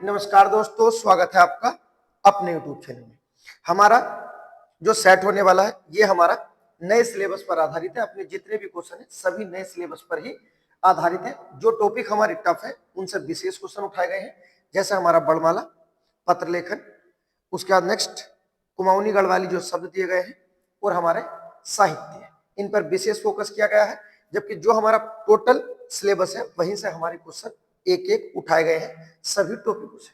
नमस्कार दोस्तों, स्वागत है आपका अपने YouTube चैनल में। हमारा जो सेट होने वाला है ये हमारा नए सिलेबस पर आधारित है। अपने जितने भी क्वेश्चन है सभी नए सिलेबस पर ही आधारित है। जो टॉपिक हमारे टफ है उनसे विशेष क्वेश्चन उठाए गए हैं, जैसे हमारा बड़माला, पत्र लेखन, उसके बाद नेक्स्ट कुमाऊनी गढ़वाली जो शब्द दिए गए हैं और हमारे साहित्य, इन पर विशेष फोकस किया गया है। जबकि जो हमारा टोटल सिलेबस है वहीं से हमारे क्वेश्चन एक एक उठाए गए हैं सभी टॉपिकों से।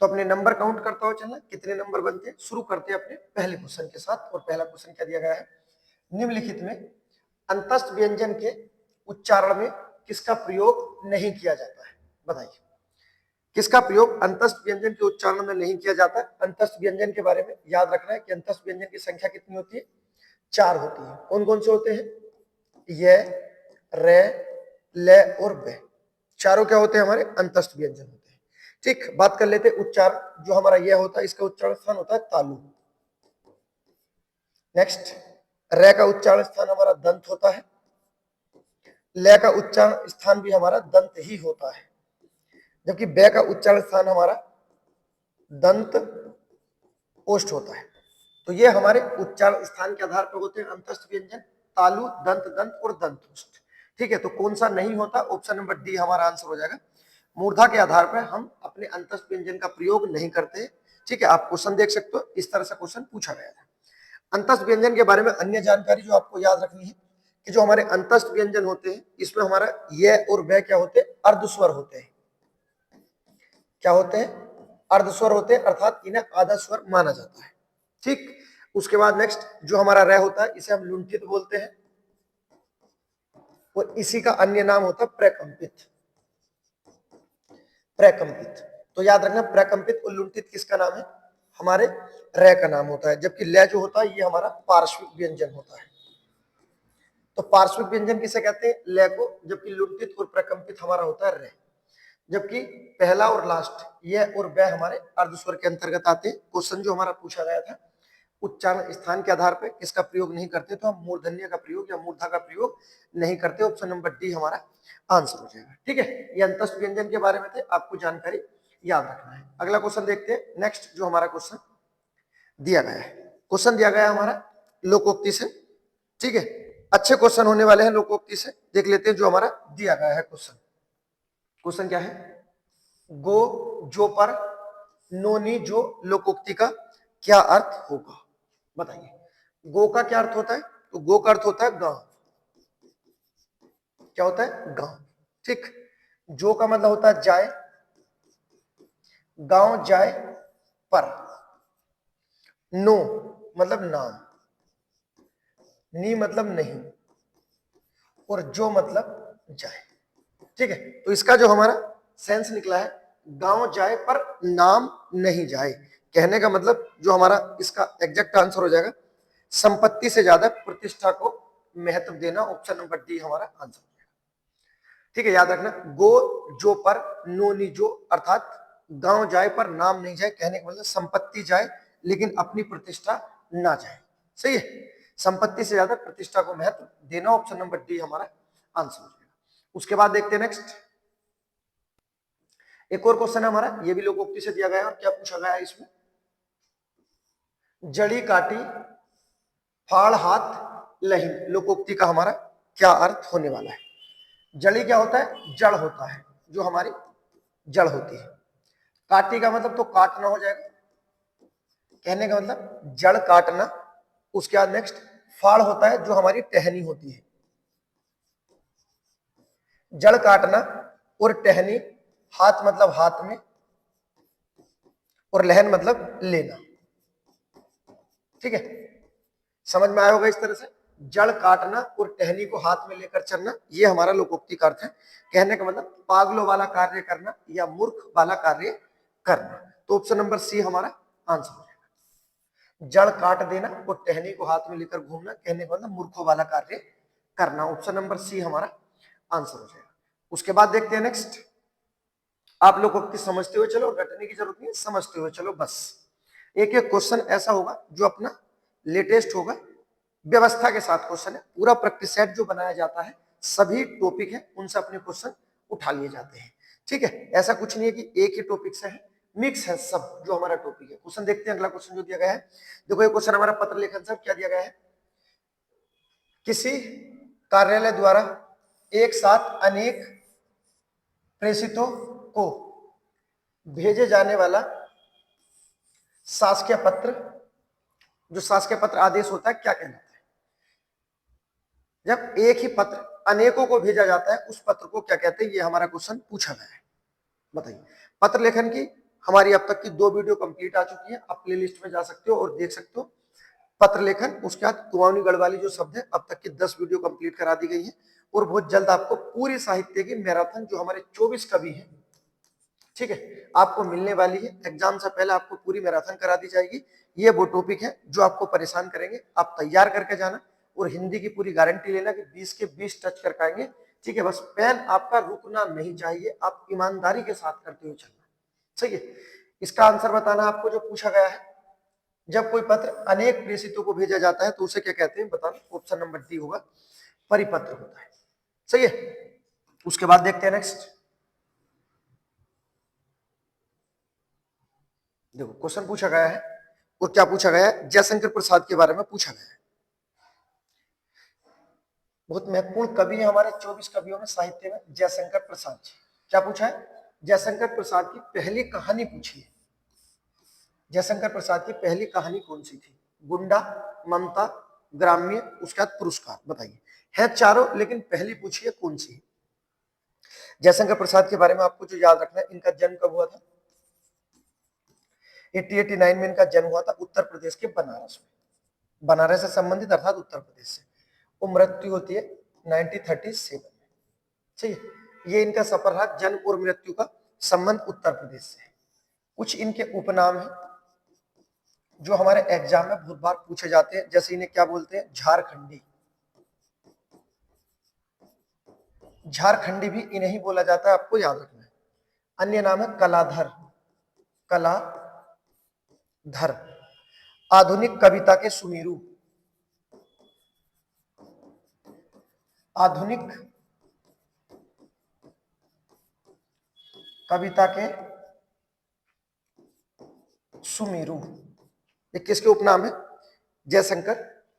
तो अपने नंबर काउंट करता हो चलना, कितने नंबर बनते हैं। शुरू करते हैं अपने पहले क्वेश्चन के साथ। और पहला क्वेश्चन क्या दिया गया है, निम्नलिखित में अंतस्थ व्यंजन के उच्चारण में किसका प्रयोग नहीं किया जाता है, बताइए। किसका प्रयोग अंतस्थ व्यंजन के उच्चारण में नहीं किया जाता। अंतस्थ व्यंजन के बारे में याद रखना है कि अंतस्थ व्यंजन की संख्या कितनी होती है, 4 होती है। कौन कौन से होते हैं, य, रे, ले और बे, चारों क्या होते हैं, हमारे अंतस्थ व्यंजन होते हैं। ठीक, बात कर लेते हैं उच्चारण। जो हमारा यह होता है इसका उच्चारण स्थान होता है तालु। नेक्स्ट, रे का उच्चारण स्थान हमारा दंत होता है। ले का उच्चारण स्थान भी हमारा दंत ही होता है, जबकि बे का उच्चारण स्थान हमारा दंत ओष्ठ होता है। तो ये हमारे उच्चारण स्थान के आधार पर होते हैं अंतस्थ व्यंजन, तालु, दंत, दंत और दंत ओष्ठ। ठीक है, तो कौन सा नहीं होता, ऑप्शन नंबर डी हमारा आंसर हो जाएगा। मूर्धा के आधार पर हम अपने अंतस्थ व्यंजन का प्रयोग नहीं करते। ठीक है, आप क्वेश्चन देख सकते हो, इस तरह से क्वेश्चन पूछा गया था। अंतस्थ व्यंजन के बारे में अन्य जानकारी जो आपको याद रखनी है कि जो हमारे अंतस्थ व्यंजन होते हैं इसमें हमारा ये और वह क्या होते हैं, अर्धस्वर होते हैं। क्या होते हैं, अर्धस्वर होते हैं, अर्थात इन्हें आधा स्वर माना जाता है। ठीक, उसके बाद नेक्स्ट जो हमारा रे होता है इसे हम लुंठित बोलते हैं और इसी का अन्य नाम होता है प्रकंपित। प्रकंपित, तो याद रखना प्रकंपित और लुंठित किसका नाम है, हमारे रे का नाम होता है। जबकि ले जो होता है ये हमारा पार्श्विक व्यंजन होता है। तो पार्श्विक व्यंजन किसे कहते हैं, ले को, जबकि लुंठित और प्रकंपित हमारा होता है रे। जबकि पहला और लास्ट ये और वह हमारे अर्धस्वर के अंतर्गत आते हैं। क्वेश्चन जो हमारा पूछा गया था उच्चारण स्थान के आधार पर किसका प्रयोग नहीं करते, तो हम मूर्धन्य का प्रयोग या मूर्धा का प्रयोग नहीं करते। ऑप्शन नंबर डी हमारा आंसर हो जाएगा। ठीक है, ये अंतस्थ व्यंजन के बारे में थे, आपको जानकारी याद रखना है। अगला क्वेश्चन देखते हैं। नेक्स्ट जो हमारा क्वेश्चन दिया गया है, क्वेश्चन दिया गया है हमारा लोकोक्ति से। ठीक है, अच्छे क्वेश्चन होने वाले हैं लोकोक्ति से। देख लेते हैं जो हमारा दिया गया है क्वेश्चन। क्वेश्चन क्या है, गो जो पर नोनी जो लोकोक्ति का क्या अर्थ होगा, बताइए। गो का क्या अर्थ होता है, तो गो का अर्थ होता है गांव। क्या होता है, गांव। ठीक, जो का मतलब होता है जाए, गांव जाए पर, नो मतलब नाम, नी मतलब नहीं और जो मतलब जाए। ठीक है, तो इसका जो हमारा सेंस निकला है, गांव जाए पर नाम नहीं जाए, कहने का मतलब जो हमारा इसका एग्जैक्ट आंसर हो जाएगा, संपत्ति से ज्यादा प्रतिष्ठा को महत्व देना। ऑप्शन नंबर डी हमारा आंसर हो जाएगा। ठीक है, याद रखना, गो जो पर नो नी जो, अर्थात गांव जाए पर नाम नहीं जाए, कहने का मतलब संपत्ति जाए लेकिन अपनी प्रतिष्ठा ना जाए। सही है, संपत्ति से ज्यादा प्रतिष्ठा को महत्व देना। ऑप्शन नंबर डी हमारा आंसर हो जाएगा। उसके बाद देखते हैं नेक्स्ट, एक और क्वेश्चन है हमारा, ये भी लोकोक्ति से दिया गया है। और क्या पूछा गया है इसमें, जड़ी काटी फाड़ हाथ लहीन, लोकोक्ति का हमारा क्या अर्थ होने वाला है। जड़ी क्या होता है, जड़ होता है, जो हमारी जड़ होती है। काटी का मतलब तो काटना हो जाएगा, कहने का मतलब जड़ काटना। उसके बाद नेक्स्ट फाड़ होता है जो हमारी टहनी होती है। जड़ काटना और टहनी, हाथ मतलब हाथ में और लहन मतलब लेना। ठीक है, समझ में आया होगा इस तरह से, जड़ काटना और टहनी को हाथ में लेकर चलना, ये हमारा लोकोक्ति का अर्थ है। कहने का मतलब पागलों वाला कार्य करना या मूर्ख वाला कार्य करना। तो ऑप्शन नंबर सी हमारा आंसर हो जाएगा। जड़ काट देना और टहनी को हाथ में लेकर घूमना, कहने का मतलब मूर्खों वाला कार्य करना। ऑप्शन नंबर सी हमारा आंसर हो जाएगा। उसके बाद देखते हैं नेक्स्ट, आप लोग समझते हुए चलो, रटने की जरूरत नहीं, समझते हुए चलो बस। एक एक क्वेश्चन ऐसा होगा जो अपना लेटेस्ट होगा, व्यवस्था के साथ क्वेश्चन है। पूरा प्रैक्टिस सेट जो बनाया जाता है, सभी टॉपिक है उनसे अपने क्वेश्चन उठा लिए जाते हैं। ठीक है, ऐसा कुछ नहीं है कि एक ही टॉपिक से है, मिक्स है सब जो हमारा टॉपिक है। क्वेश्चन देखते हैं, अगला क्वेश्चन जो दिया गया है। देखो ये क्वेश्चन हमारा पत्र लेखन सब क्या दिया गया है, किसी कार्यालय द्वारा एक साथ अनेक प्रेषितों को भेजे जाने वाला शासकीय पत्र, जो शासकीय पत्र आदेश होता है, क्या कहलाता है? जब एक ही पत्र अनेकों को भेजा जाता है उस पत्र को क्या कहते हैं, ये हमारा क्वेश्चन पूछा गया है। बताइए। पत्र लेखन की हमारी अब तक की 2 वीडियो कंप्लीट आ चुकी है, आप प्ले लिस्ट में जा सकते हो और देख सकते हो पत्र लेखन। उसके बाद कुमाऊनी गढ़वाली जो शब्द है, अब तक की 10 वीडियो कंप्लीट करा दी गई है। और बहुत जल्द आपको पूरी साहित्य की मैराथन जो हमारे 24 कवि हैं, ठीक है, आपको मिलने वाली है। एग्जाम से पहले आपको पूरी मैराथन करा दी जाएगी। ये वो टॉपिक है जो आपको परेशान करेंगे, आप तैयार करके जाना। और हिंदी की पूरी गारंटी लेना कि 20 के 20 टच कर पाएंगे, ठीक है। बस पेन आपका रुकना नहीं चाहिए, आप ईमानदारी के साथ करते हुए चलना, सही है। इसका आंसर बताना आपको जो पूछा गया है। जब कोई पत्र अनेक प्रेषितों को भेजा जाता है तो उसे क्या कहते हैं, बताना। ऑप्शन नंबर डी होगा, परिपत्र होता है, सही है। उसके बाद देखते हैं नेक्स्ट। देखो क्वेश्चन पूछा गया है, और क्या पूछा गया है, जयशंकर प्रसाद के बारे में पूछा गया है। बहुत महत्वपूर्ण कवि है हमारे 24 कवियों में साहित्य में, जयशंकर प्रसाद जी। क्या पूछा है, जयशंकर प्रसाद की पहली कहानी पूछी है। जयशंकर प्रसाद की पहली कहानी कौन सी थी? गुंडा, ममता, ग्राम्य, उसके बाद पुरस्कार। बताइए, है चारों, लेकिन पहली पूछी है कौन सी? जयशंकर प्रसाद के बारे में आपको जो याद रखना है, इनका जन्म कब हुआ था? 1889 में इनका जन्म हुआ था, उत्तर प्रदेश के बनारस में। बनारस से संबंधित अर्थात उत्तर प्रदेश से। और मृत्यु होती है 1937 में, ठीक है। ये इनका सफर रहा, जन्म और मृत्यु का संबंध उत्तर प्रदेश से है। कुछ इनके उपनाम हैं जो हमारे एग्जाम में बहुत बार पूछे जाते हैं, जैसे इन्हें क्या बोलते हैं, झारखंडी। झारखंडी भी इन्हें ही बोला जाता है, आपको याद रखना है। अन्य नाम है कलाधर, कलाधर। आधुनिक कविता के सुमेरु, आधुनिक कविता के सुमेरु, ये किसके उपनाम है? जयशंकर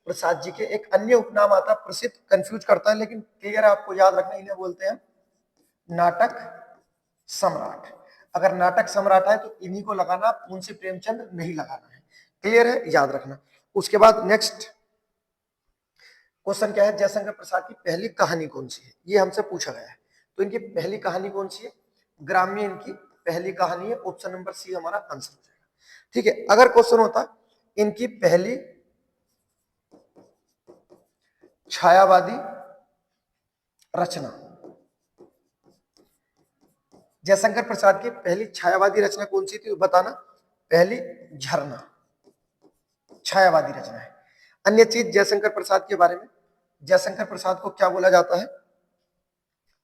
प्रसाद जी के। एक अन्य उपनाम आता है प्रसिद्ध, कंफ्यूज करता है लेकिन क्लियर आपको याद रखना, इन्हें बोलते हैं नाटक सम्राट। अगर नाटक सम्राट है तो इन्हीं को लगाना, मुंशी प्रेमचंद नहीं लगाना है। क्लियर है, याद रखना। उसके बाद नेक्स्ट क्वेश्चन क्या है, जयशंकर प्रसाद की पहली कहानी कौन सी है, ये हमसे पूछा गया है। तो इनकी पहली कहानी कौन सी है? ग्राम्य इनकी पहली कहानी है। ऑप्शन नंबर सी हमारा आंसर हो जाएगा, ठीक है। अगर क्वेश्चन होता इनकी पहली छायावादी रचना, जयशंकर प्रसाद की पहली छायावादी रचना कौन सी थी, बताना। पहली झरना छायावादी रचना है। अन्य चीज जयशंकर प्रसाद के बारे में, जयशंकर प्रसाद को क्या बोला जाता है?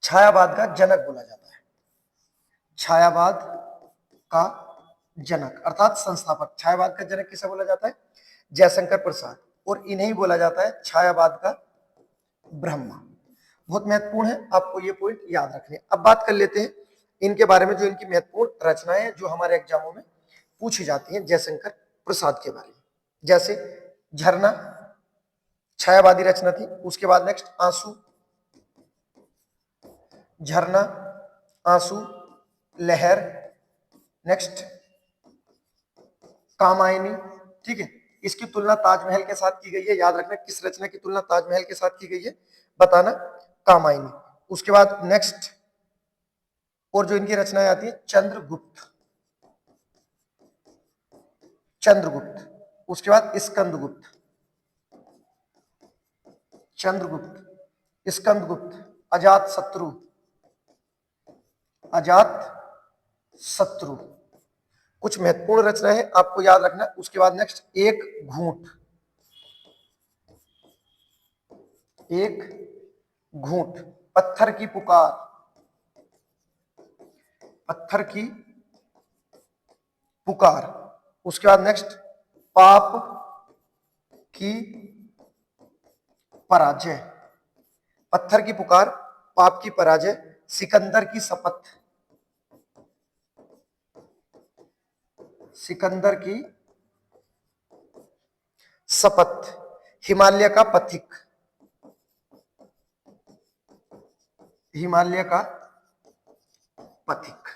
छायावाद का जनक बोला जाता है। छायावाद का जनक अर्थात संस्थापक। छायावाद का जनक किसे बोला जाता है? जयशंकर प्रसाद। और इन्हें बोला जाता है छायावाद का ब्रह्मा। बहुत महत्वपूर्ण है, आपको ये पॉइंट याद रखने। अब बात कर लेते हैं इनके बारे में, जो इनकी महत्वपूर्ण रचनाएं जो हमारे एग्जामों में पूछी जाती हैं जयशंकर प्रसाद के बारे में। जैसे झरना छायावादी रचना थी। उसके बाद नेक्स्ट आंसू, झरना, आंसू, लहर, नेक्स्ट कामायनी, ठीक है। इसकी तुलना ताजमहल के साथ की गई है, याद रखना। किस रचना की तुलना ताजमहल के साथ की गई है, बताना। कामायनी। उसके बाद नेक्स्ट और जो इनकी रचनाएं आती है, चंद्रगुप्त, चंद्रगुप्त। उसके बाद स्कंदगुप्त, चंद्रगुप्त, स्कंदगुप्त, अजात शत्रु, अजात शत्रु। कुछ महत्वपूर्ण रचना है, आपको याद रखना। उसके बाद नेक्स्ट एक घूंट, एक घूंट, पत्थर की पुकार, पत्थर की पुकार। उसके बाद नेक्स्ट पाप की पराजय, पत्थर की पुकार, पाप की पराजय, सिकंदर की शपथ, सिकंदर की शपथ, हिमालय का पथिक, हिमालय का पथिक।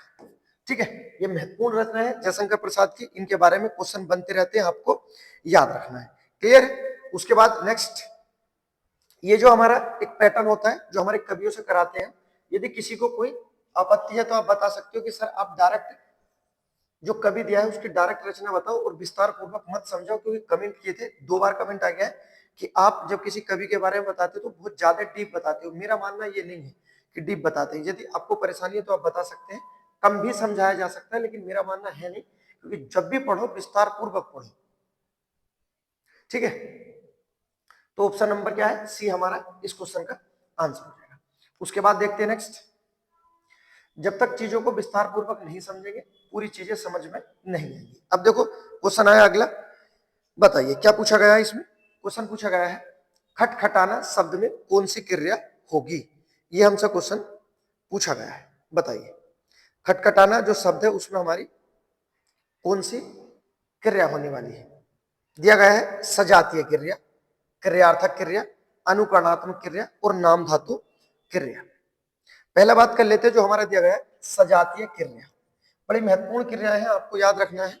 ठीक है, ये महत्वपूर्ण रचना है जयशंकर प्रसाद की, इनके बारे में क्वेश्चन बनते रहते हैं, आपको याद रखना है। क्लियर? उसके बाद नेक्स्ट, ये जो हमारा एक पैटर्न होता है जो हमारे कवियों से कराते हैं, यदि किसी को कोई आपत्ति है तो आप बता सकते हो कि सर आप डायरेक्ट जो कवि दिया है उसकी डायरेक्ट रचना बताओ और विस्तार पूर्वक मत समझाओ, क्योंकि कमेंट किए थे, 2 बार कमेंट आ गया है कि आप जब किसी कवि के बारे में बताते हो तो बहुत ज्यादा डीप बताते हो। मेरा मानना ये नहीं है कि डीप बताते हैं, यदि आपको परेशानी है तो आप बता सकते हैं, कम भी समझाया जा सकता है, लेकिन मेरा मानना है नहीं, क्योंकि जब भी पढ़ो विस्तार पूर्वक पढ़ो। ठीक है, तो ऑप्शन नंबर क्या है? सी हमारा इस क्वेश्चन का आंसर हो जाएगा। उसके बाद देखते हैं नेक्स्ट, जब तक चीजों को विस्तार पूर्वक नहीं समझेंगे पूरी चीजें समझ में नहीं आएंगी। अब देखो क्वेश्चन आया अगला, बताइए क्या पूछा गया है इसमें। क्वेश्चन पूछा गया है खटखटाना शब्द में कौन सी क्रिया होगी, ये हमसे क्वेश्चन पूछा गया है। बताइए खटखटाना जो शब्द है उसमें हमारी कौन सी क्रिया होने वाली है। दिया गया है सजातीय क्रिया, क्रियार्थक क्रिया, अनुकरणात्मक क्रिया और नाम धातु क्रिया। पहला बात कर लेते हैं जो हमारा दिया गया है सजातीय क्रिया। बड़ी महत्वपूर्ण क्रिया है, आपको याद रखना है।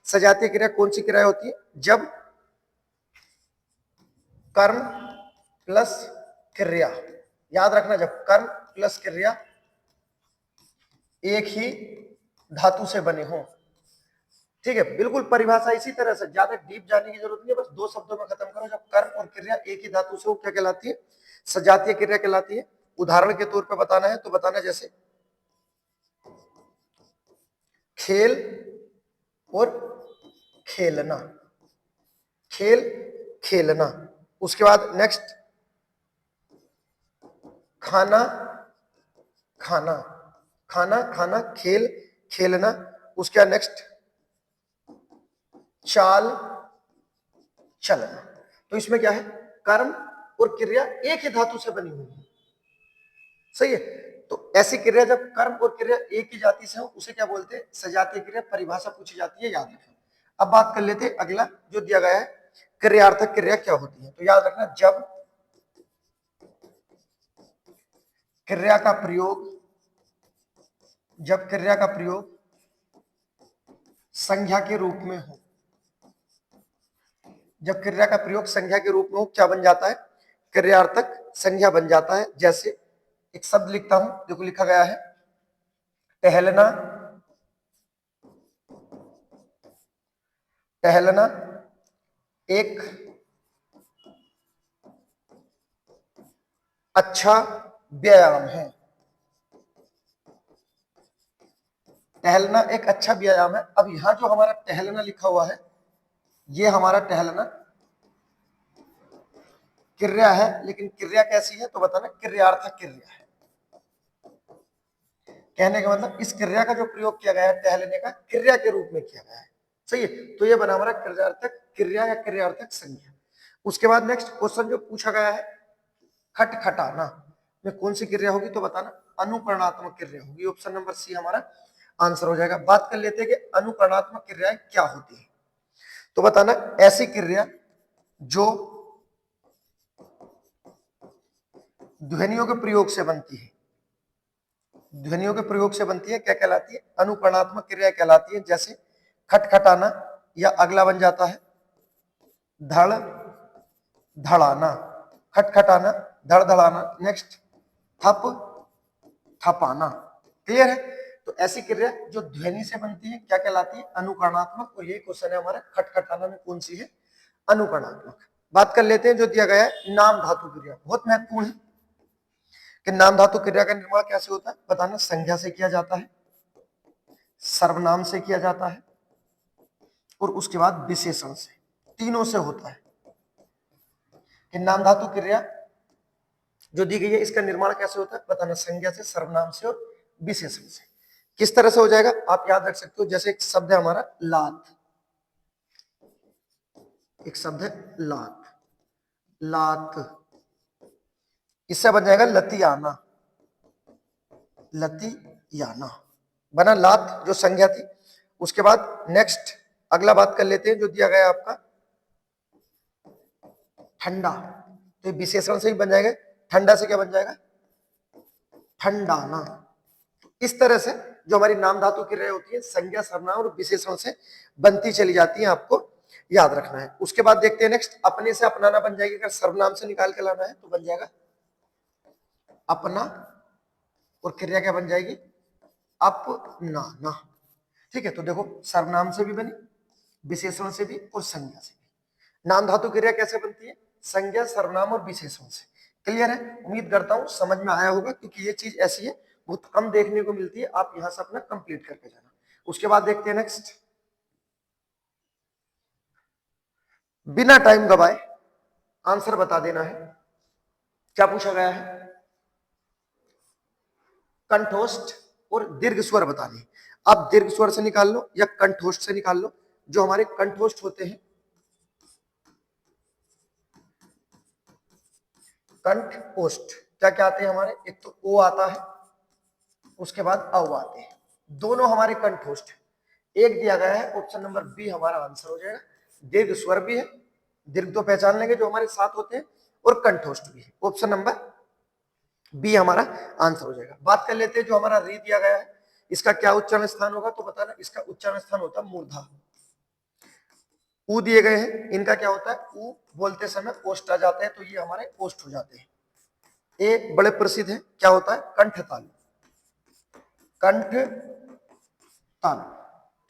सजातीय क्रिया कौन सी क्रिया होती है? जब कर्म प्लस क्रिया, याद रखना, जब कर्म प्लस क्रिया एक ही धातु से बने हो। ठीक है, बिल्कुल परिभाषा इसी तरह से, ज्यादा डीप जाने की जरूरत नहीं है, बस 2 शब्दों में खत्म करो। जब कर्म और क्रिया एक ही धातु से हो क्या कहलाती है? सजातीय क्रिया कहलाती है। उदाहरण के तौर पर बताना है तो बताना, जैसे खेल और खेलना, खेल खेलना। उसके बाद नेक्स्ट खाना खाना, खाना खाना, खेल खेलना। उसके बाद नेक्स्ट चाल चलना। तो इसमें क्या है? कर्म और क्रिया एक ही धातु से बनी हुई है। सही है, तो ऐसी क्रिया जब कर्म और क्रिया एक ही जाति से हो उसे क्या बोलते हैं? सजातीय क्रिया। परिभाषा पूछी जाती है, याद रखें। अब बात कर लेते हैं अगला जो दिया गया है, क्रियार्थक क्रिया क्या होती है। तो याद रखना, जब क्रिया का प्रयोग, जब क्रिया का प्रयोग संज्ञा के रूप में हो, जब क्रिया का प्रयोग संज्ञा के रूप में हो क्या बन जाता है? क्रियार्थक संज्ञा बन जाता है। जैसे एक शब्द लिखता हूं, देखो लिखा गया है टहलना, टहलना एक अच्छा व्यायाम है। टहलना एक अच्छा व्यायाम है। अब यहां जो हमारा टहलना लिखा हुआ है, ये हमारा टहलना क्रिया है, लेकिन क्रिया कैसी है? तो बताना क्रियार्थक क्रिया है। कहने का मतलब इस क्रिया का जो प्रयोग किया गया है टहलने का, क्रिया के रूप में किया गया है। सही है, तो ये बना हमारा क्रियार्थक क्रिया या क्रियार्थक संज्ञा। उसके बाद नेक्स्ट क्वेश्चन जो पूछा गया है, खटखटाना में कौन सी क्रिया होगी? तो बताना अनुकरणात्मक क्रिया होगी। ऑप्शन नंबर सी हमारा आंसर हो जाएगा। बात कर लेते हैं कि अनुकरणात्मक क्रियाएं क्या होती है। तो बताना ऐसी क्रिया जो ध्वनियों के प्रयोग से बनती है, ध्वनियों के प्रयोग से बनती है, क्या कहलाती है? अनुकरणात्मक क्रिया कहलाती है। जैसे खटखटाना, या अगला बन जाता है धड़ धड़ाना, खटखटाना धड़ धड़ाना। नेक्स्ट थप थपाना। क्लियर है, तो ऐसी क्रिया जो ध्वनि से बनती है क्या कहलाती है? अनुकरणात्मक। और ये क्वेश्चन है हमारा, खटखटाना में कौन सी है? अनुकरणात्मक। बात कर लेते हैं जो दिया गया है नाम धातु क्रिया, बहुत महत्वपूर्ण है कि नाम धातु क्रिया का निर्माण कैसे होता है। बताना संज्ञा से किया जाता है, सर्वनाम से किया जाता है, और उसके बाद विशेषण से, तीनों से होता है। कि नाम धातु क्रिया जो दी गई है इसका निर्माण कैसे होता है? बताना संज्ञा से, सर्वनाम से और विशेषण से। किस तरह से हो जाएगा आप याद रख सकते हो। जैसे एक शब्द है हमारा लात, एक शब्द है लात, लात, इससे बन जाएगा लतियाना, लतियाना। बना लात जो संज्ञा थी। उसके बाद नेक्स्ट अगला बात कर लेते हैं जो दिया गया है आपका ठंडा, तो ये विशेषण से ही बन जाएगा। ठंडा से क्या बन जाएगा? ठंडाना। इस तरह से जो हमारी नाम धातु क्रिया होती है संज्ञा सर्वनाम और विशेषण से बनती चली जाती है, आपको याद रखना है। उसके बाद देखते हैं नेक्स्ट, अपने से अपनाना बन जाएगी। अगर सर्वनाम से निकाल के लाना है तो बन जाएगा अपना, और क्रिया क्या बन जाएगी? अपनाना। ठीक है, तो देखो सर्वनाम से भी बनी, विशेषण से भी और संज्ञा से भी। नाम धातु क्रिया कैसे बनती है? संज्ञा सर्वनाम और विशेषण से। क्लियर है? उम्मीद करता हूं समझ में आया होगा, क्योंकि ये चीज ऐसी है बहुत कम देखने को मिलती है। आप यहां से अपना कंप्लीट करके जाना। उसके बाद देखते हैं नेक्स्ट, बिना टाइम गवाए आंसर बता देना है। क्या पूछा गया है? कंठोष्ठ और दीर्घ स्वर बताने। आप दीर्घ स्वर से निकाल लो या कंठोष्ठ से निकाल लो। जो हमारे कंठोष्ठ होते हैं, कंठोष्ठ क्या क्या आते हैं हमारे? एक तो ओ आता है, उसके बाद अ आते हैं, दोनों हमारे कंठोष्ठ। एक दिया गया है ऑप्शन नंबर बी हमारा आंसर हो जाएगा। दीर्घ स्वर भी है, दीर्घ तो पहचान लेंगे जो हमारे साथ होते हैं, और कंठोष्ठ भी है। ऑप्शन नंबर बी हमारा आंसर हो जाएगा। बात कर लेते हैं जो हमारा री दिया गया है, इसका क्या उच्चारण स्थान होगा? तो बताना, इसका उच्चारण स्थान होता है मूर्धा। ऊ दिए गए हैं, इनका क्या होता है? ऊ बोलते समय ओष्ठ आ जाते हैं, तो ये हमारे ओष्ठ हो जाते हैं। ए बड़े प्रसिद्ध है, क्या होता है? कंठ तालु, कंठ तालु।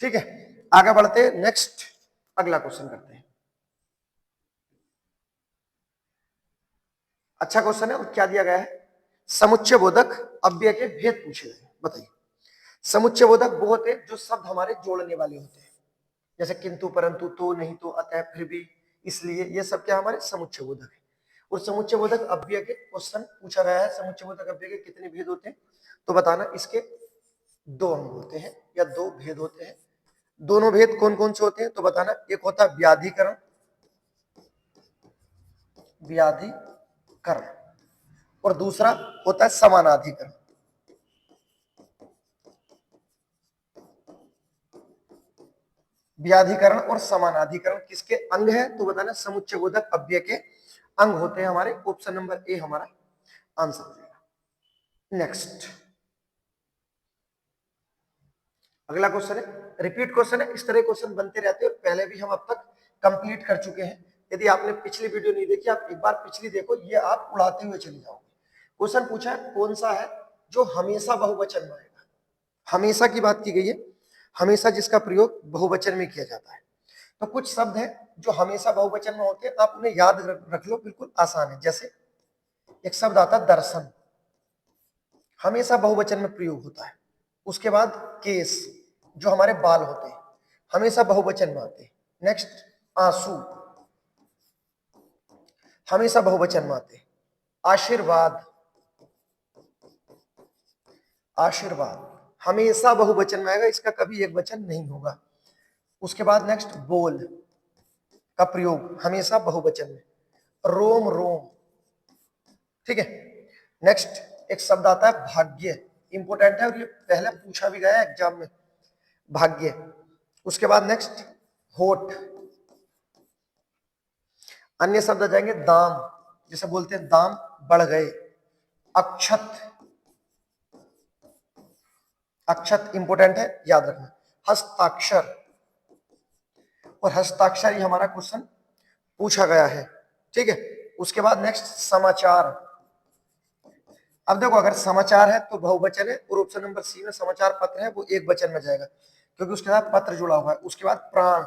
ठीक है, आगे बढ़ते हैं नेक्स्ट, अगला क्वेश्चन करते हैं। अच्छा क्वेश्चन है, और क्या दिया गया है? समुच्चय बोधक अव्यय के भेद पूछे गए। बताइए, समुच्चय बोधक वो होते हैं जो शब्द हमारे जोड़ने वाले होते हैं, जैसे किंतु, परंतु, तो, नहीं तो, अतः, फिर भी, इसलिए, ये सब क्या हमारे समुच्चय बोधक है। और समुच्चय बोधक अव्यय के क्वेश्चन पूछा गया है, समुच्चय बोधक अव्यय के कितने भेद होते हैं? तो बताना, इसके दो अंग होते हैं या दो भेद होते हैं। दोनों भेद कौन कौन से होते हैं? तो बताना, एक होता है व्याधिकरण, व्याधिकरण, और दूसरा होता है समानाधिकरण। व्याधिकरण और समानाधिकरण किसके अंग है? तो बताना, समुच्चय बोधक अव्यय के अंग होते हैं हमारे। ऑप्शन नंबर ए हमारा आंसर हो जाएगा। नेक्स्ट, अगला क्वेश्चन है, रिपीट क्वेश्चन है। इस तरह क्वेश्चन बनते रहते हैं, पहले भी हम अब तक कंप्लीट कर चुके हैं। यदि आपने पिछली वीडियो नहीं देखी, आप एक बार पिछली देखो, ये आप उड़ाते हुए चले जाओगे। क्वेश्चन पूछा है, कौन सा है जो हमेशा बहुवचन में आएगा? हमेशा की बात की गई है, हमेशा जिसका प्रयोग बहुवचन में किया जाता है। तो कुछ शब्द है जो हमेशा बहुवचन में होते हैं, आप उन्हें याद रख लो, बिल्कुल आसान है। जैसे एक शब्द आता है दर्शन, हमेशा बहुवचन में प्रयोग होता है। उसके बाद केस, जो हमारे बाल होते हैं, हमेशा बहुवचन में आते हैं। नेक्स्ट, आंसू, हमेशा बहुवचन में आते हैं। आशीर्वाद, आशीर्वाद हमेशा बहुवचन में आएगा, इसका कभी एक वचन नहीं होगा। उसके बाद नेक्स्ट, बोल का प्रयोग हमेशा बहुवचन में। रोम, रोम। ठीक है, नेक्स्ट एक शब्द आता है भाग्य, इंपोर्टेंट है और ये पहले पूछा भी गया है एग्जाम में, भाग्य। उसके बाद नेक्स्ट, होठ। अन्य शब्द आ जाएंगे, दाम, जैसे बोलते हैं दाम बढ़ गए। अक्षत, अक्षत इंपोर्टेंट है, याद रखना। हस्ताक्षर, और हस्ताक्षर ही हमारा क्वेश्चन पूछा गया है। ठीक है, उसके बाद नेक्स्ट, समाचार। अब देखो, अगर समाचार है तो बहुवचन है, और ऑप्शन नंबर सी में समाचार पत्र है, वो एक वचन में जाएगा, क्योंकि उसके साथ पत्र जुड़ा हुआ है। उसके बाद प्राण,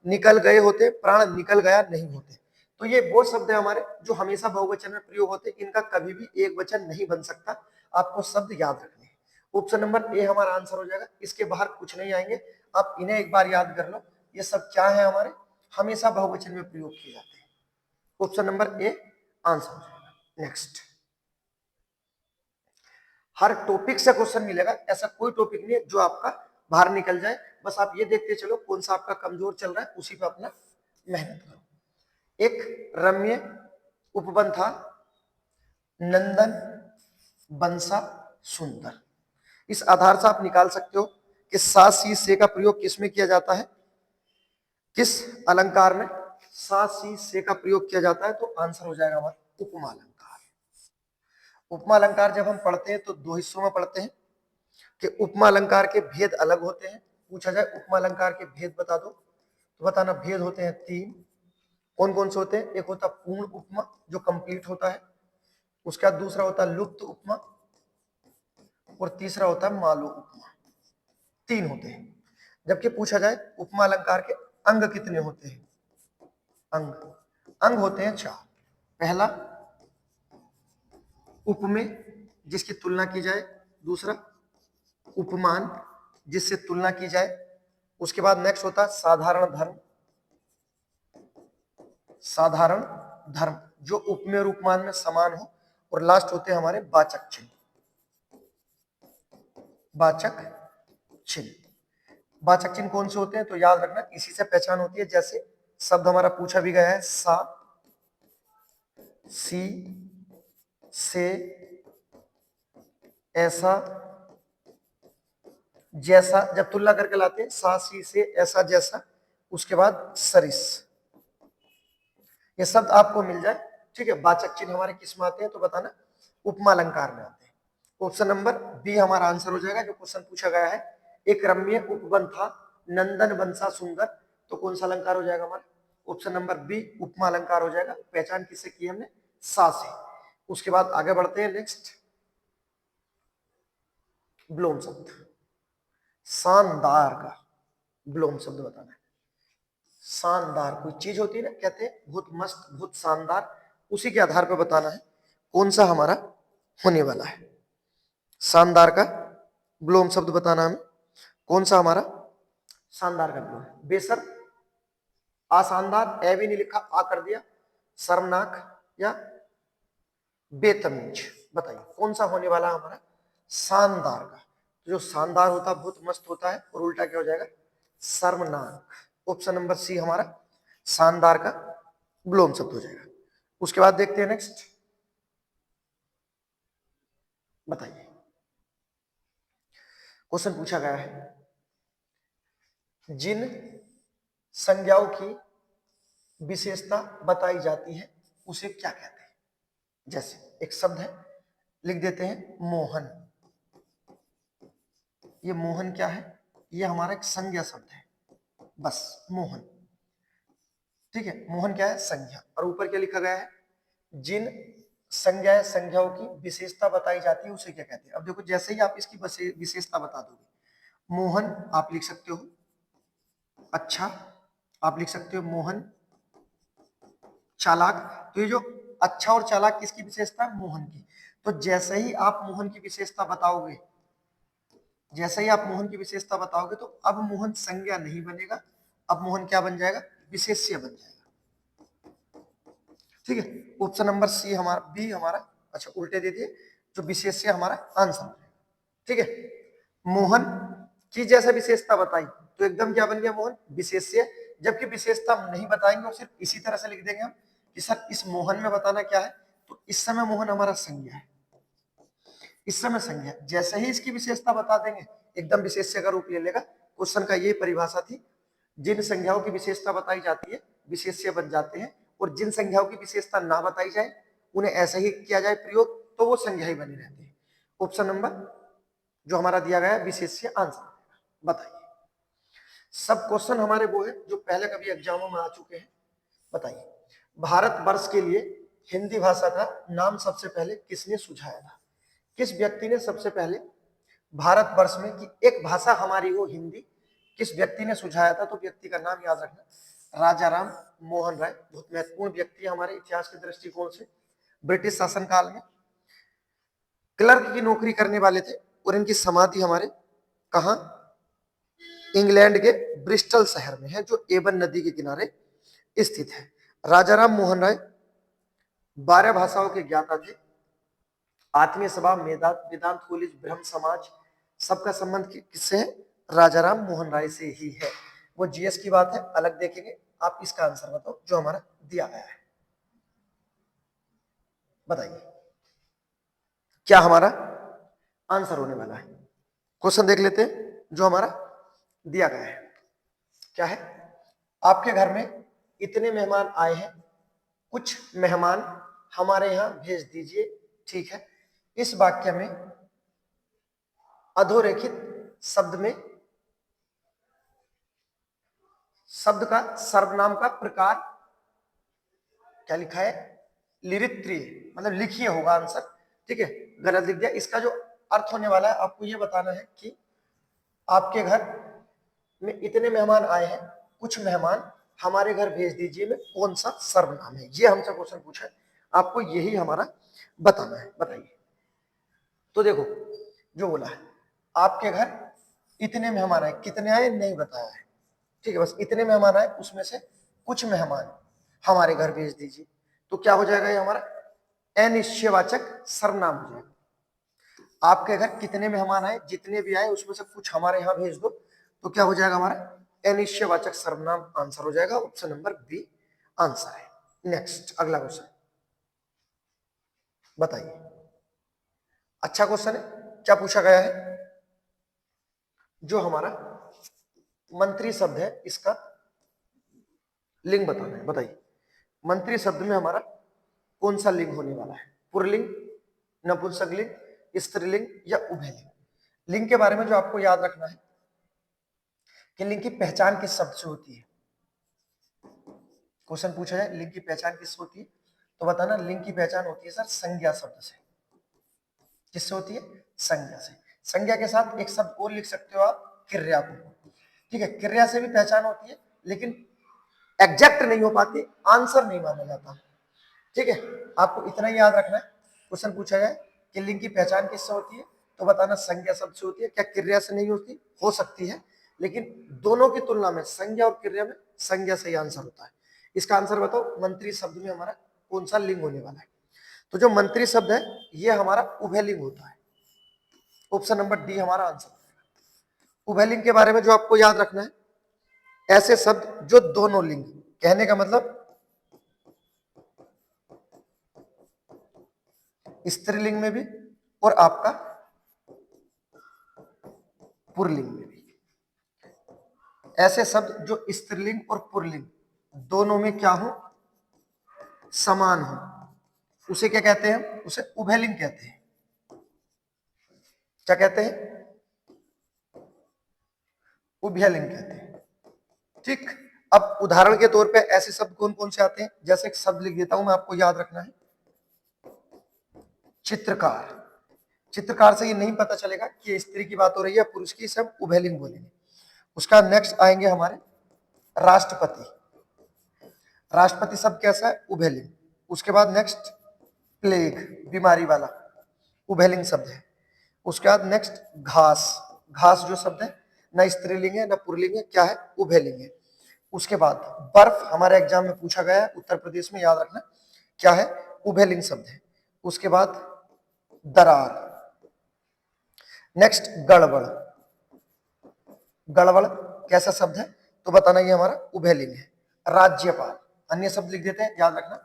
निकल गए होते, प्राण निकल गया नहीं होते। तो ये वो शब्द है हमारे जो हमेशा बहुवचन में प्रयोग होते, इनका कभी भी एक वचन नहीं बन सकता। आपको शब्द याद रखने हैं। ऑप्शन नंबर ए हमारा आंसर हो जाएगा, इसके बाहर कुछ नहीं आएंगे। आप इन्हें एक बार याद कर लो, ये सब क्या है हमारे? हमेशा बहुवचन में प्रयोग किए जाते हैं। ऑप्शन नंबर ए आंसर हो जाएगा। नेक्स्ट, हर टॉपिक से क्वेश्चन मिलेगा, ऐसा कोई टॉपिक नहीं है जो आपका बाहर निकल जाए। बस आप ये देखते चलो कौन सा आपका कमजोर चल रहा है, उसी पे अपना मेहनत करो। एक रम्य उपवन था, नंदन बंसा सुंदर। इस आधार से आप निकाल सकते हो कि सा सी से का प्रयोग किसमें किया जाता है? किस अलंकार में सा सी से का प्रयोग किया जाता है? तो आंसर हो जाएगा हमारा उपमा अलंकार। उपमा अलंकार जब हम पढ़ते हैं तो दो हिस्सों में पढ़ते हैं कि उपमा अलंकार के भेद अलग होते हैं। पूछा जाए उपमा अलंकार के भेद बता दो तो बताना भेद होते हैं तीन। कौन कौन से होते हैं? एक होता पूर्ण उपमा जो कंप्लीट होता है, उसका दूसरा होता है लुप्त उपमा, और तीसरा होता है मालू उपमा। तीन होते हैं। जबकि पूछा जाए उपमा अलंकार के अंग कितने होते हैं? अंग अंग होते हैं चार। पहला उपमेय जिसकी तुलना की जाए, दूसरा उपमान जिससे तुलना की जाए, उसके बाद नेक्स्ट होता है साधारण धर्म, साधारण धर्म जो उपमेय और उपमान में समान हो, और लास्ट होते हैं हमारे वाचक चिन्ह। वाचक चिन्ह, वाचक चिन्ह कौन से होते हैं? तो याद रखना इसी से पहचान होती है। जैसे शब्द हमारा पूछा भी गया है सा, सी, से, ऐसा, जैसा, जब तुलना करके लाते हैं सा, सी, से, ऐसा, जैसा, उसके बाद सरिस, ये शब्द आपको मिल जाए, ठीक है। वाचक चिन्ह हमारे किस में आते हैं? तो बताना उपमा अलंकार में आते हैं। ऑप्शन नंबर बी हमारा आंसर हो जाएगा। जो क्वेश्चन पूछा गया है एक रम्य उपवन था नंदन बनसा सुंदर, तो कौन सा अलंकार हो जाएगा हमारा? ऑप्शन नंबर बी उपमा अलंकार हो जाएगा। पहचान किससे की हमने? सा से। उसके बाद आगे बढ़ते हैं नेक्स्ट ब्लोम शब्द। शानदार का ब्लोम शब्द बताना है। शानदार कोई चीज होती है ना, कहते हैं बहुत मस्त बहुत शानदार, उसी के आधार पर बताना है कौन सा हमारा होने वाला है। शानदार का ब्लोम शब्द बताना हमें कौन सा हमारा शानदार का ब्लोम। बेशर्म, अशानदार, ए भी नहीं लिखा, आ कर दिया, शर्मनाक या बेतमीज, बताइए कौन सा होने वाला है हमारा शानदार का? तो जो शानदार होता है बहुत मस्त होता है, और उल्टा क्या हो जाएगा? शर्मनाक। ऑप्शन नंबर सी हमारा शानदार का ब्लोम शब्द हो जाएगा। उसके बाद देखते हैं नेक्स्ट, बताइए क्वेश्चन पूछा गया है जिन संज्ञाओं की विशेषता बताई जाती है उसे क्या कहते हैं? जैसे एक शब्द है, लिख देते हैं मोहन। ये मोहन क्या है? ये हमारा एक संज्ञा शब्द है, बस मोहन, ठीक है। मोहन क्या है? संज्ञा। और ऊपर क्या लिखा गया है? जिन संज्ञाओं की विशेषता बताई जाती है उसे क्या कहते हैं? अब देखो जैसे ही आप इसकी विशेषता बता दोगे, मोहन आप लिख सकते हो अच्छा, आप लिख सकते हो मोहन चालाक। तो ये जो अच्छा और चालाक किसकी विशेषता है? मोहन की। तो जैसे ही आप मोहन की विशेषता बताओगे, जैसे ही आप मोहन की विशेषता बताओगे, तो अब मोहन संज्ञा नहीं बनेगा, अब मोहन क्या बन जाएगा? विशेष्य बन जाएगा, ठीक है। ऑप्शन नंबर सी हमारा बी हमारा, अच्छा उल्टे दे दिए, जो विशेष्य हमारा आंसर हो जाएगा, ठीक है। मोहन की जैसा विशेषता बताई तो एकदम क्या बन गया? मोहन विशेष्य। जबकि विशेषता हम नहीं बताएंगे और सिर्फ इसी तरह से लिख देंगे हम कि सर इस मोहन में बताना क्या है, तो इस समय मोहन हमारा संज्ञा है, इस समय संज्ञा। जैसे ही इसकी विशेषता बता देंगे एकदम विशेष्य का रूप ले लेगा। क्वेश्चन का ये परिभाषा थी, जिन संज्ञाओं की विशेषता बताई जाती है विशेष्य बन जाते हैं, और जिन संज्ञाओं की विशेषता ना बताई जाए उन्हें ऐसा ही किया जाए प्रयोग, तो वो संज्ञा ही बनी रहती है। ऑप्शन नंबर जो हमारा दिया गया है विशेष्य आंसर। बताइए सब क्वेश्चन हमारे वो है जो पहले कभी एग्जामों में आ चुके हैं। बताइए भारतवर्ष के लिए हिंदी भाषा का नाम सबसे पहले किसने सुझाया था? किस व्यक्ति ने सबसे पहले भारतवर्ष में कि एक भाषा हमारी हो हिंदी, किस व्यक्ति ने सुझाया था? तो व्यक्ति का नाम याद रखना, राजा राम मोहन राय। बहुत महत्वपूर्ण व्यक्ति हमारे इतिहास के दृष्टिकोण से। ब्रिटिश शासनकाल में क्लर्क की नौकरी करने वाले थे, और इनकी समाधि हमारे कहा? इंग्लैंड के ब्रिस्टल शहर में है, जो एवन नदी के किनारे स्थित है। राजा राम मोहन राय 12 भाषाओं के ज्ञाता थे। आत्मीय सभा, वेदांत कॉलेज, ब्रह्म समाज, सबका संबंध किससे है? राजा राम मोहन राय से ही है। वो जीएस की बात है, अलग देखेंगे। आप इसका आंसर बताओ जो हमारा दिया गया है। बताइए क्या हमारा आंसर होने वाला है? क्वेश्चन देख लेते हैं जो हमारा दिया गया है क्या है। आपके घर में इतने मेहमान आए हैं, कुछ मेहमान हमारे यहां भेज दीजिए। ठीक है, इस वाक्य में अधोरेखित शब्द में शब्द का सर्वनाम का प्रकार क्या लिखा है? लिरित्रीय, मतलब लिखिए होगा आंसर। ठीक है, गलत लिख दिया। इसका जो अर्थ होने वाला है आपको ये बताना है कि आपके घर में इतने मेहमान आए हैं, कुछ मेहमान हमारे घर भेज दीजिए में कौन सा सर्वनाम है, ये हमसे क्वेश्चन पूछा है, आपको यही हमारा बताना है। बताइए। तो देखो जो बोला है, आपके घर इतने मेहमान आए, कितने आए नहीं बताया है। ठीक है, बस इतने मेहमान आए, उसमें से कुछ मेहमान हमारे घर भेज दीजिए। तो क्या हो जाएगा? ये हमारा अनिश्चयवाचक सर्वनाम हो जाएगा। आपके घर कितने मेहमान आए, जितने भी आए उसमें से कुछ हमारे यहाँ भेज दो, तो क्या हो जाएगा? हमारा अनिश्चयवाचक सर्वनाम आंसर हो जाएगा। ऑप्शन नंबर बी आंसर है। नेक्स्ट अगला क्वेश्चन बताइए। अच्छा क्वेश्चन है। क्या पूछा गया है? जो हमारा मंत्री शब्द है, इसका लिंग बताना है। बताइए, मंत्री शब्द में हमारा कौन सा लिंग होने वाला है? पुल्लिंग, नपुंसकलिंग, स्त्रीलिंग या उभयलिंग? लिंग के बारे में जो आपको याद रखना है कि लिंग की पहचान किस शब्द से होती है। क्वेश्चन पूछा जाए लिंग की पहचान किससे होती है, तो बताना लिंग की पहचान होती है सर संज्ञा शब्द से। किससे होती है? संज्ञा से। संज्ञा के साथ एक शब्द और लिख सकते हो आप, क्रिया को। ठीक है, क्रिया से भी पहचान होती है, लेकिन एग्जैक्ट नहीं हो पाती, आंसर नहीं माना जाता। ठीक है, आपको इतना ही याद रखना है। क्वेश्चन पूछा जाए कि लिंग की पहचान किससे होती है, तो बताना संज्ञा शब्द से होती है। क्या क्रिया से नहीं होती? हो सकती है, लेकिन दोनों की तुलना में संज्ञा और क्रिया में संज्ञा सही आंसर होता है। इसका आंसर बताओ, मंत्री शब्द में हमारा कौन सा लिंग होने वाला है? तो जो मंत्री शब्द है ये हमारा उभयलिंग होता है। ऑप्शन नंबर डी हमारा आंसर। उभयलिंग के बारे में जो आपको याद रखना है, ऐसे शब्द जो दोनों लिंग, कहने का मतलब स्त्रीलिंग में भी और आपका पुल्लिंग में भी, ऐसे शब्द जो स्त्रीलिंग और पुल्लिंग दोनों में क्या हो? समान हो, उसे क्या कहते हैं? उसे उभयलिंग कहते हैं। क्या कहते हैं? उभयलिंग कहते हैं। ठीक, अब उदाहरण के तौर पे ऐसे शब्द कौन कौन से आते हैं, जैसे एक शब्द लिख देता हूं मैं, आपको याद रखना है, चित्रकार। चित्रकार से ये नहीं पता चलेगा कि स्त्री की बात हो रही है पुरुष की, सब उभयलिंग बोलेंगे। उसका नेक्स्ट आएंगे हमारे राष्ट्रपति। राष्ट्रपति शब्द कैसा है? उभयलिंग। उसके बाद नेक्स्ट प्लेग, बीमारी वाला, उभयलिंग शब्द है। उसके बाद नेक्स्ट घास। घास जो शब्द है न स्त्रीलिंग है न पुल्लिंग है, क्या है? उभयलिंग है। उसके बाद बर्फ, हमारे एग्जाम में पूछा गया है उत्तर प्रदेश में, याद रखना, क्या है? उभयलिंग शब्द है। उसके बाद दरार। नेक्स्ट गड़बड़। गड़बड़ कैसा शब्द है, तो बताना ये हमारा उभयलिंग है। राज्यपाल, अन्य शब्द लिख देते हैं, याद रखना,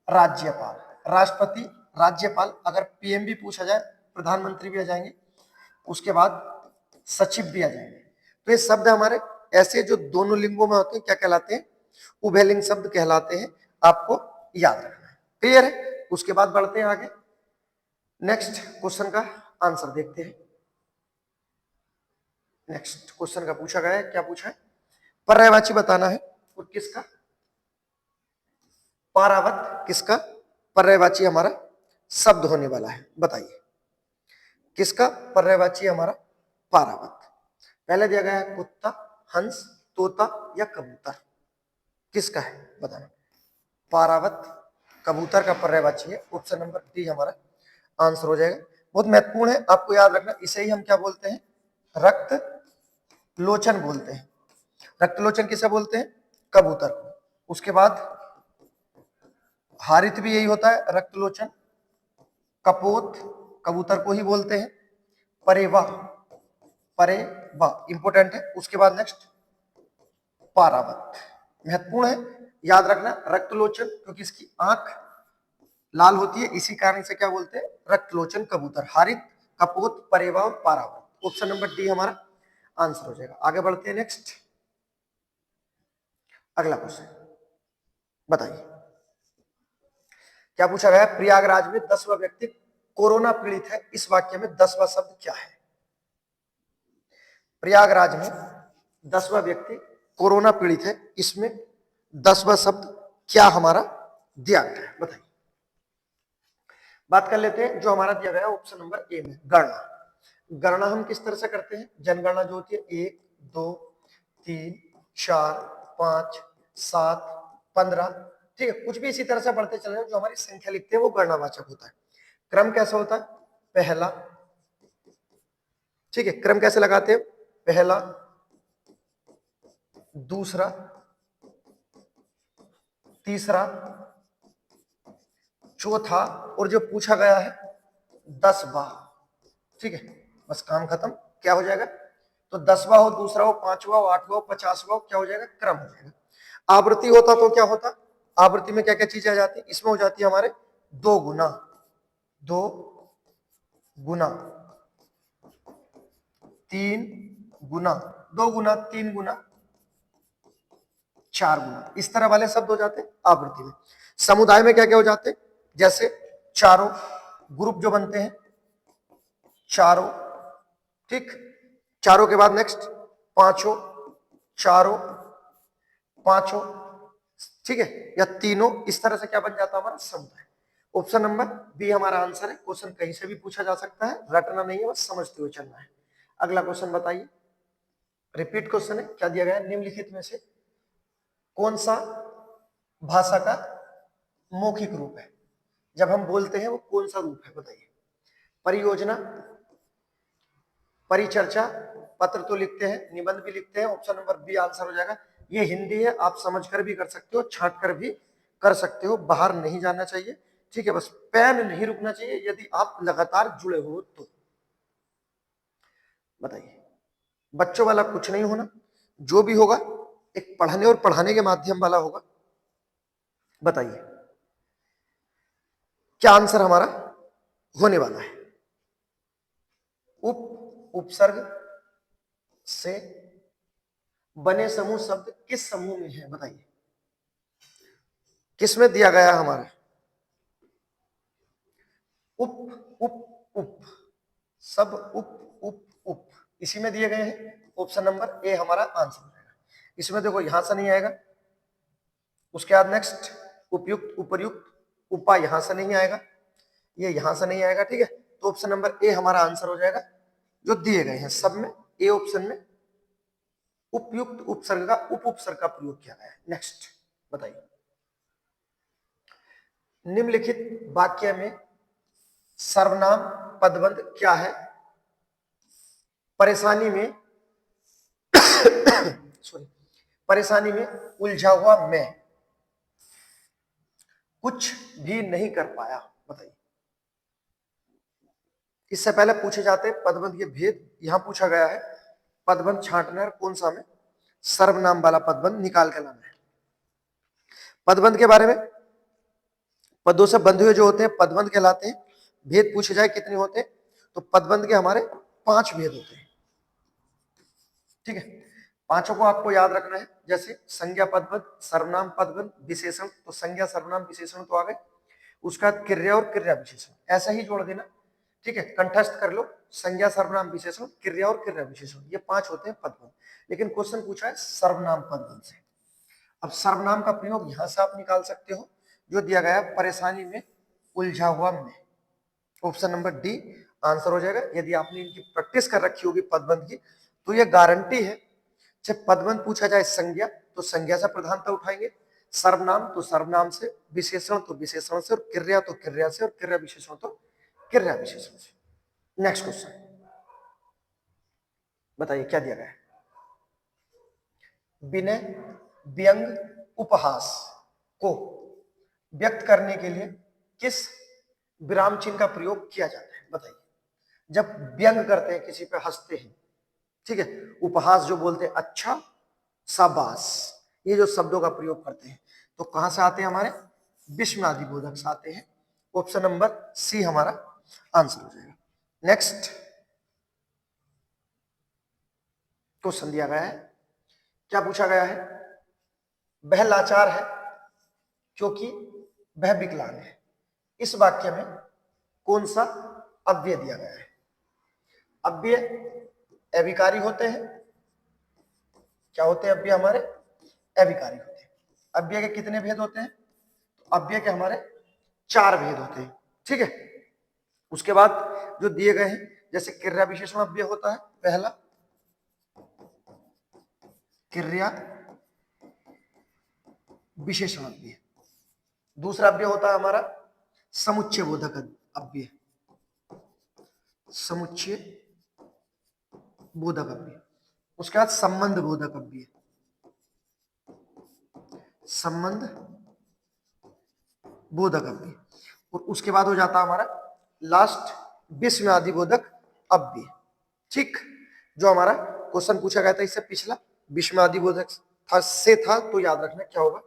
राज्यपाल, राष्ट्रपति, राज्यपाल। अगर पीएम भी पूछा जाए, प्रधानमंत्री भी आ जाएंगे, उसके बाद सचिव भी आ जाएंगे। तो ये शब्द हमारे ऐसे जो दोनों लिंगों में होते हैं, क्या कहलाते हैं? उभयलिंग शब्द कहलाते हैं। आपको याद रखना है। क्लियर है? उसके बाद बढ़ते हैं आगे, नेक्स्ट क्वेश्चन का आंसर देखते हैं। नेक्स्ट क्वेश्चन का पूछा गया है, क्या पूछा है? पर्यायवाची बताना है। और किसका? पारावत किसका पर्यायवाची हमारा शब्द होने वाला है? बताइए, किसका पर्यायवाची हमारा? पारावत। पहले दिया गया है कुत्ता, हंस, तोता या कबूतर, किसका है बताना? पारावत कबूतर का पर्यायवाची है। ऑप्शन नंबर डी हमारा आंसर हो जाएगा। बहुत महत्वपूर्ण है, आपको याद रखना। इसे ही हम क्या बोलते हैं? रक्त लोचन बोलते हैं। रक्त लोचन किसे बोलते हैं? कबूतर को। उसके बाद हारित भी यही होता है, रक्त लोचन। कपोत कबूतर को ही बोलते हैं। परेवा, परेवा इंपोर्टेंट है। उसके बाद नेक्स्ट पारावत, महत्वपूर्ण है, याद रखना। रक्तलोचन क्योंकि इसकी आंख लाल होती है, इसी कारण से क्या बोलते हैं? रक्तलोचन कबूतर। हारित, कपोत, परेवा और पारावत। ऑप्शन नंबर डी हमारा आंसर हो जाएगा। आगे बढ़ते हैं नेक्स्ट। अगला क्वेश्चन बताइए क्या पूछा गया है। प्रयागराज में 10वां व्यक्ति कोरोना पीड़ित है, इस वाक्य में 10वां शब्द क्या है। प्रयागराज में 10वां व्यक्ति कोरोना पीड़ित है, इसमें 10वां शब्द क्या हमारा दिया गया है, बताइए। बात कर लेते हैं जो हमारा दिया गया है ऑप्शन नंबर ए में, गणना। गणना हम किस तरह से करते हैं, जनगणना जो होती है 1 2 3 4 5 7 15, ठीक है, कुछ भी इसी तरह से बढ़ते चले जाओ, जो हमारी संख्या लिखते हैं वो गणनावाचक होता है। क्रम कैसा होता है, पहला, ठीक है, क्रम कैसे लगाते हैं, पहला, दूसरा, तीसरा, चौथा, और जो पूछा गया है 10वां, ठीक है, बस काम खत्म। क्या हो जाएगा, तो 10वां हो, दूसरा हो, 5वां हो, 8वां हो, 50वां हो, क्या हो जाएगा, क्रम हो जाएगा। आवृत्ति होता तो क्या होता, आवृत्ति में क्या क्या चीजें आ जाती, इसमें हो जाती है हमारे 2 गुना, 2 गुना, 3 गुना, 2 गुना, 3 गुना, 4 गुना, इस तरह वाले शब्द हो जाते हैं आवृत्ति में। समुदाय में क्या क्या हो जाते हैं, जैसे चारों, ग्रुप जो बनते हैं चारों, ठीक, चारों के बाद नेक्स्ट पांचों, चारों, पांचों, ठीक है, या तीनों, इस तरह से क्या बन जाता है हमारा समुदाय। ऑप्शन नंबर बी हमारा आंसर है। क्वेश्चन कहीं से भी पूछा जा सकता है, रटना नहीं है, बस समझते हुए चलना है। अगला क्वेश्चन बताइए, रिपीट क्वेश्चन है, क्या दिया गया है, निम्नलिखित में से कौन सा भाषा का मौखिक रूप है, जब हम बोलते हैं वो कौन सा रूप है, बताइए। परियोजना, परिचर्चा, पत्र तो लिखते हैं, निबंध भी लिखते हैं, ऑप्शन नंबर बी आंसर हो जाएगा। ये हिंदी है, आप समझकर भी कर सकते हो, छांट कर भी कर सकते हो, बाहर नहीं जाना चाहिए, ठीक है, बस पेन नहीं रुकना चाहिए यदि आप लगातार जुड़े हो तो। बताइए, बच्चों वाला कुछ नहीं होना, जो भी होगा एक पढ़ने और पढ़ाने के माध्यम वाला होगा। बताइए क्या आंसर हमारा होने वाला है। उपसर्ग से बने समूह शब्द किस समूह में है, बताइए, किसमें दिया गया है हमारा। उप उप उप, सब उप उप उप इसी में दिए गए हैं, ऑप्शन नंबर ए हमारा आंसर हो जाएगा। इसमें देखो यहां से नहीं आएगा, उसके बाद नेक्स्ट उपयुक्त, उपर्युक्त, उपा यहां से नहीं आएगा, ये यहां से नहीं आएगा, ठीक है, तो ऑप्शन नंबर ए हमारा आंसर हो जाएगा। जो दिए गए हैं सब में, ए ऑप्शन में उपयुक्त उपसर्ग का उप उपसर्ग का प्रयोग किया गया है। नेक्स्ट बताइए, निम्नलिखित वाक्य में सर्वनाम पदबंध क्या है। परेशानी में सॉरी, परेशानी में उलझा हुआ मैं कुछ भी नहीं कर पाया, बताइए। इससे पहले पूछे जाते पदबंध के भेद, यहां पूछा गया है पदबंध छांटना है, कौन सा में सर्वनाम वाला पदबंध निकाल के लाना है। पदबंध के बारे में, पदों से बंधे हुए जो होते हैं पदबंध कहलाते हैं। भेद पूछे जाए कितने होते हैं, तो पदबंध के हमारे 5 भेद होते हैं, ठीक है, पांचों को आपको याद रखना है। जैसे संज्ञा पदबंध, सर्वनाम पदबंध, विशेषण, तो संज्ञा सर्वनाम विशेषण तो आ गए, उसका क्रिया और क्रिया विशेषण ऐसा ही जोड़ देना, ठीक है, कंठस्थ कर लो, संज्ञा सर्वनाम विशेषण, क्रिया और क्रिया विशेषण, ये 5 होते हैं पदबंध। लेकिन क्वेश्चन पूछा है सर्वनाम पदबंध से। अब सर्वनाम का प्रयोग यहां से आप निकाल सकते हो, जो दिया गया है परेशानी में उलझा हुआ मैं, ऑप्शन नंबर डी आंसर हो जाएगा। यदि आपने इनकी प्रैक्टिस कर रखी होगी पदबंध की, तो ये गारंटी है जब पदबंध पूछा जाए संज्ञा तो संज्ञा से प्रधानता उठाएंगे, सर्वनाम तो सर्वनाम से, विशेषण तो विशेषण से, और क्रिया तो क्रिया से, और क्रिया विशेषण तो क्रिया विशेषण से। नेक्स्ट क्वेश्चन बताइए क्या दिया गया है। विनय, व्यंग, उपहास को व्यक्त करने के लिए किस विराम चिन्ह का प्रयोग किया जाता है, बताइए। जब व्यंग करते हैं, किसी पे हंसते हैं, ठीक है, उपहास जो बोलते हैं अच्छा, शाबाश, ये जो शब्दों का प्रयोग करते हैं, तो कहां से आते हैं हमारे विस्मयादि बोधक से आते हैं। ऑप्शन नंबर सी हमारा आंसर हो जाएगा। नेक्स्ट क्वेश्चन दिया गया है, क्या पूछा गया है, वह लाचार है क्योंकि वह विकलांग है। इस वाक्य में कौन सा अव्यय दिया गया है? अव्यय अविकारी होते हैं। क्या होते हैं अव्यय? हमारे अविकारी होते हैं। अव्यय के कितने भेद होते हैं? तो अव्यय के हमारे 4 भेद होते हैं। ठीक है, उसके बाद जो दिए गए हैं, जैसे क्रिया विशेषण अव्यय होता है पहला, क्रिया विशेषण अव्यय। दूसरा अव्यय होता है हमारा समुच्चय बोधक अव्यय, समुच्चय बोधक अव्यय। उसके बाद संबंध बोधक अव्यय, संबंध बोधक अव्यय। और उसके बाद हो जाता हमारा लास्ट विस्मयादि बोधक अव्यय। ठीक, जो हमारा क्वेश्चन पूछा गया था इससे पिछला विस्मयादि बोधक था, तो याद रखना क्या होगा,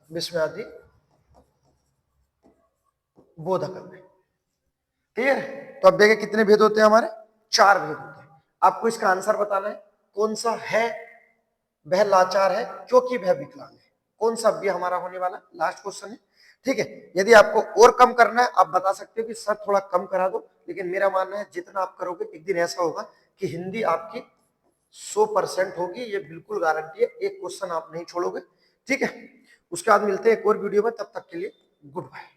विस्मयादि बोधक अव्यय। क्लियर? तो अव्यय के कितने भेद होते हैं? हमारे 4 भेद होते हैं। आपको इसका आंसर बताना है कौन सा है। वह लाचार है क्योंकि वह विकलांग है। कौन सा अव्यय हमारा होने वाला? लास्ट क्वेश्चन है। ठीक है, यदि आपको और कम करना है आप बता सकते हो कि सर थोड़ा कम करा दो, लेकिन मेरा मानना है जितना आप करोगे एक दिन ऐसा होगा कि हिंदी आपकी 100% होगी, ये बिल्कुल गारंटी है। एक क्वेश्चन आप नहीं छोड़ोगे। ठीक है, उसके बाद मिलते हैं एक और वीडियो में, तब तक के लिए गुड बाय।